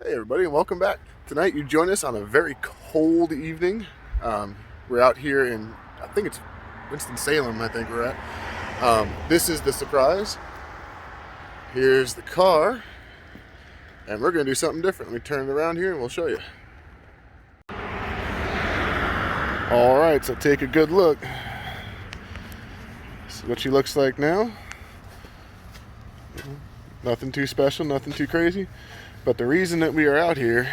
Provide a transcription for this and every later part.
Hey everybody, and welcome back. Tonight you join us on a very cold evening. We're out here in, I think it's Winston-Salem, I think we're at. This is the surprise. Here's the car, and we're going to do something different. Let me turn it around here and we'll show you. Alright, so take a good look. This is what she looks like now. Nothing too special, nothing too crazy. But the reason that we are out here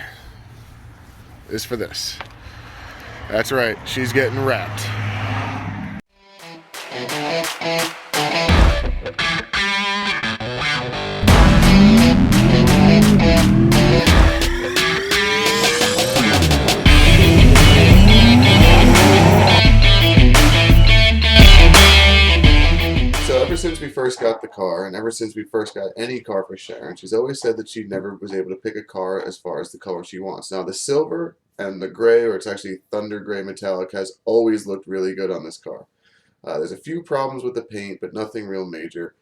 is for this. That's right, she's getting wrapped. Since we first got the car, and ever since we first got any car for Sharon, she's always said that she never was able to pick a car as far as the color she wants. Now the silver and the gray, or it's actually thunder gray metallic, has always looked really good on this car. There's a few problems with the paint, but nothing real major.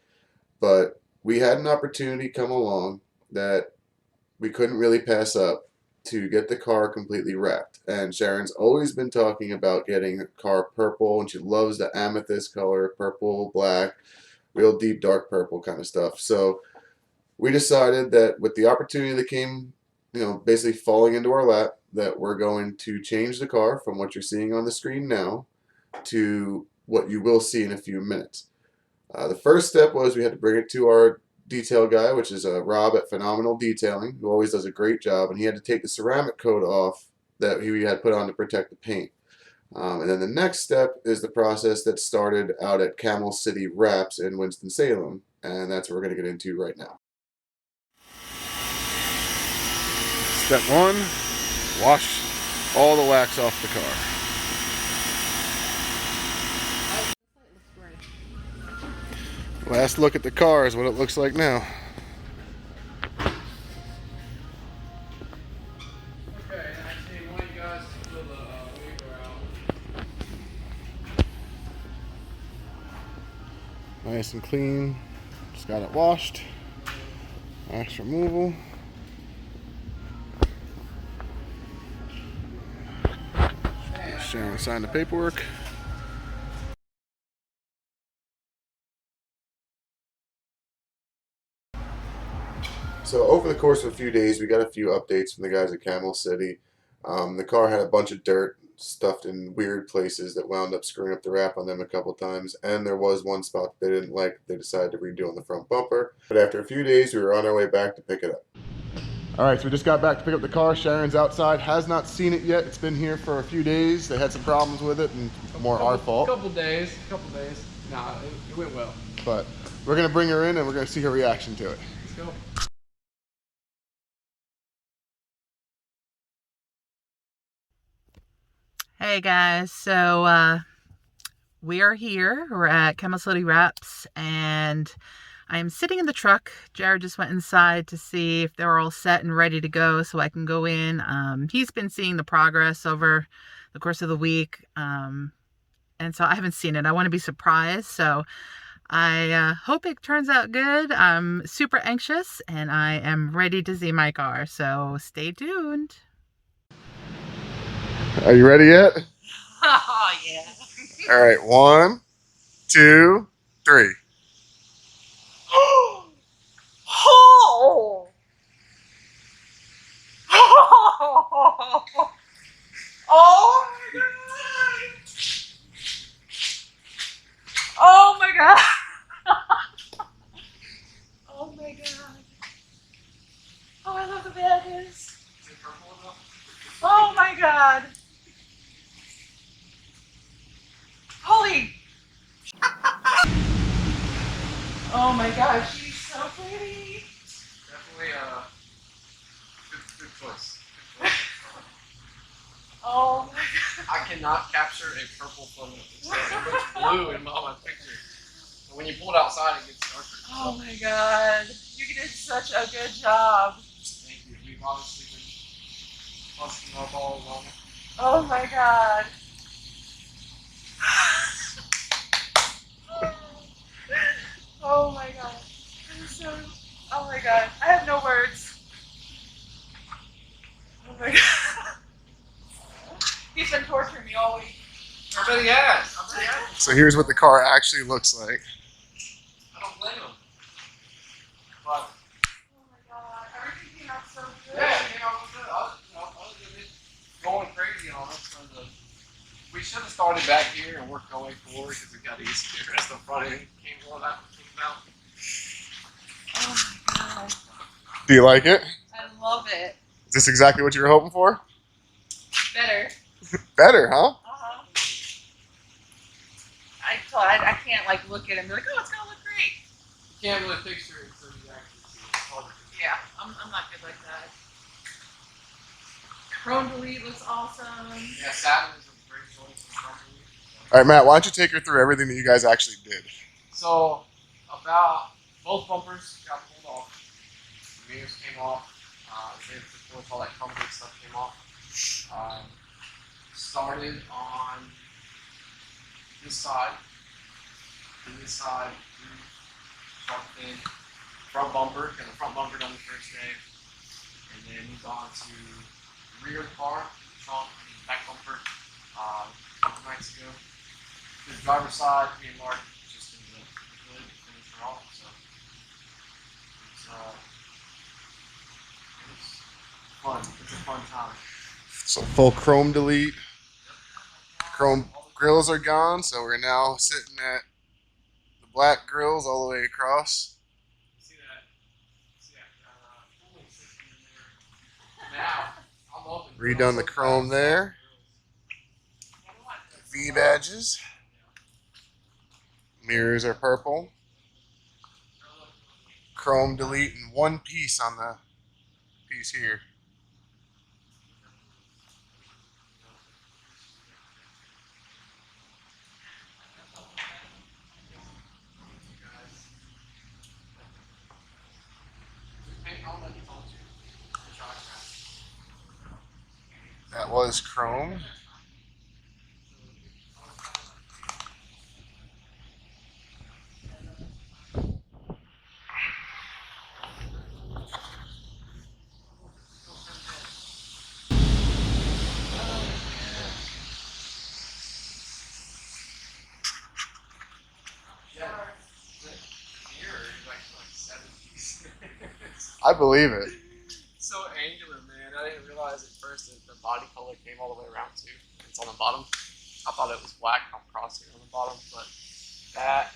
But we had an opportunity come along that we couldn't really pass up to get the car completely wrapped. And Sharon's always been talking about getting a car purple, and she loves the amethyst color, purple, black, real deep dark purple kind of stuff. So we decided that with the opportunity that came, basically falling into our lap, that we're going to change the car from what you're seeing on the screen now to what you will see in a few minutes. The first step was we had to bring it to our detail guy, which is Rob at Phenomenal Detailing, who always does a great job, and he had to take the ceramic coat off that he had put on to protect the paint. And then the next step is the process that started out at Camel City Wraps in Winston-Salem, and that's what we're going to get into right now. Step one, wash all the wax off the car. Last look at the car is what it looks like now. Nice and clean. Just got it washed. Wax removal. Sharon signed the paperwork. So over the course of a few days, we got a few updates from the guys at Camel City. The car had a bunch of dirt stuffed in weird places that wound up screwing up the wrap on them a couple times, and there was one spot they didn't like. They decided to redo on the front bumper. But after a few days, we were on our way back to pick it up. All right, so we just got back to pick up the car. Sharon's outside, has not seen it yet. It's been here for a few days. They had some problems with it, and more our fault. Couple days. Nah, it went well. But we're gonna bring her in, and we're gonna see her reaction to it. Let's go. Hey guys, so we are here. We're at Camel City Wraps, and I'm sitting in the truck. Jared just went inside to see if they were all set and ready to go so I can go in. He's been seeing the progress over the course of the week, and so I haven't seen it. I want to be surprised, so I hope it turns out good. I'm super anxious, and I am ready to see my car, so stay tuned. Are you ready yet? Oh, yeah. All right, 1, 2, 3. Oh! Oh my god! Oh my god! Oh my god! Oh, I love the badges! Oh my god! Holy! Oh my gosh, she's so pretty! Definitely good choice. Oh my god! I cannot capture a purple photo. It looks blue in my picture. But when you pull it outside, it gets darker. Oh my god! You did such a good job! Thank you. We've obviously been busting our balls on it. Oh my god! Oh my god! I'm so... Oh my god! I have no words. bet he has. I bet he has. So here's what the car actually looks like. I don't blame him. But Oh my god, everything came out so good. yeah, it came out good. I was going crazy on it. We should have started back here and worked our way forward because we got easier as the front end came out. Oh my god. Do you like it? I love it. Is this exactly what you were hoping for? Better. Better, huh? Uh-huh. I can't like look at it and be like, oh, it's gonna look great. You can't really picture it until you actually see it. It's hard to picture. Yeah, I'm not good like that. Chrome delete looks awesome. Yeah, satin is a great choice. All right, Matt, why don't you take her through everything that you guys actually did? So, about both bumpers got pulled off. The mirrors came off. All that comfort stuff came off. Started on this side. And this side, sharp in front bumper, and the front bumper done the first day. And then moved on to the rear of the car, trunk, and back bumper a couple nights ago. The driver's side, me and Mark just in the hood to finish her off. So it's fun. It's a fun time. So full chrome delete. Chrome grills are gone, so we're now sitting at the black grills all the way across. See that? Holy system in there. Now, I'm open. Redone the chrome there. V badges. Mirrors are purple. Chrome delete in one piece on the piece here. That was chrome. I believe it. So angular, man. I didn't realize at first that the body color came all the way around too. It's on the bottom. I thought it was black on crosshair on the bottom, but I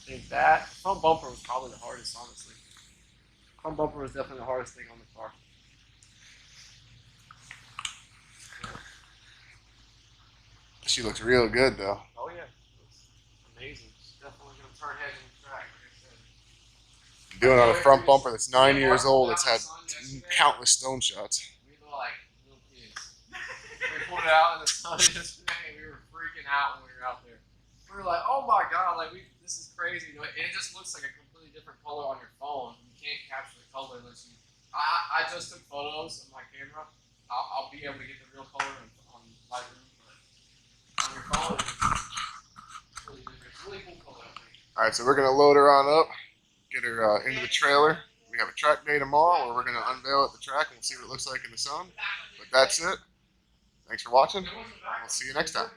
think that front bumper was probably the hardest, honestly. Front bumper was definitely the hardest thing on the car. She looks real good though. Oh yeah, it was amazing. She's definitely gonna turn heads on the track, like I said. Doing on a front bumper that's 9 years old. It's had countless stone shots. We look like little kids. We pulled it out in the sun yesterday, and we were freaking out when we were out there. We were like, "Oh my god! Like this is crazy." And it just looks like a completely different color on your phone. You can't capture the color unless you. I just took photos of my camera. I'll be able to get the real color on Lightroom, but on your phone, it's really different. It's really cool color. I think. All right, so we're gonna load her on up, get her into the trailer. We have a track day tomorrow where we're gonna unveil at the track and we'll see what it looks like in the sun. But that's it. Thanks for watching. We'll see you next time.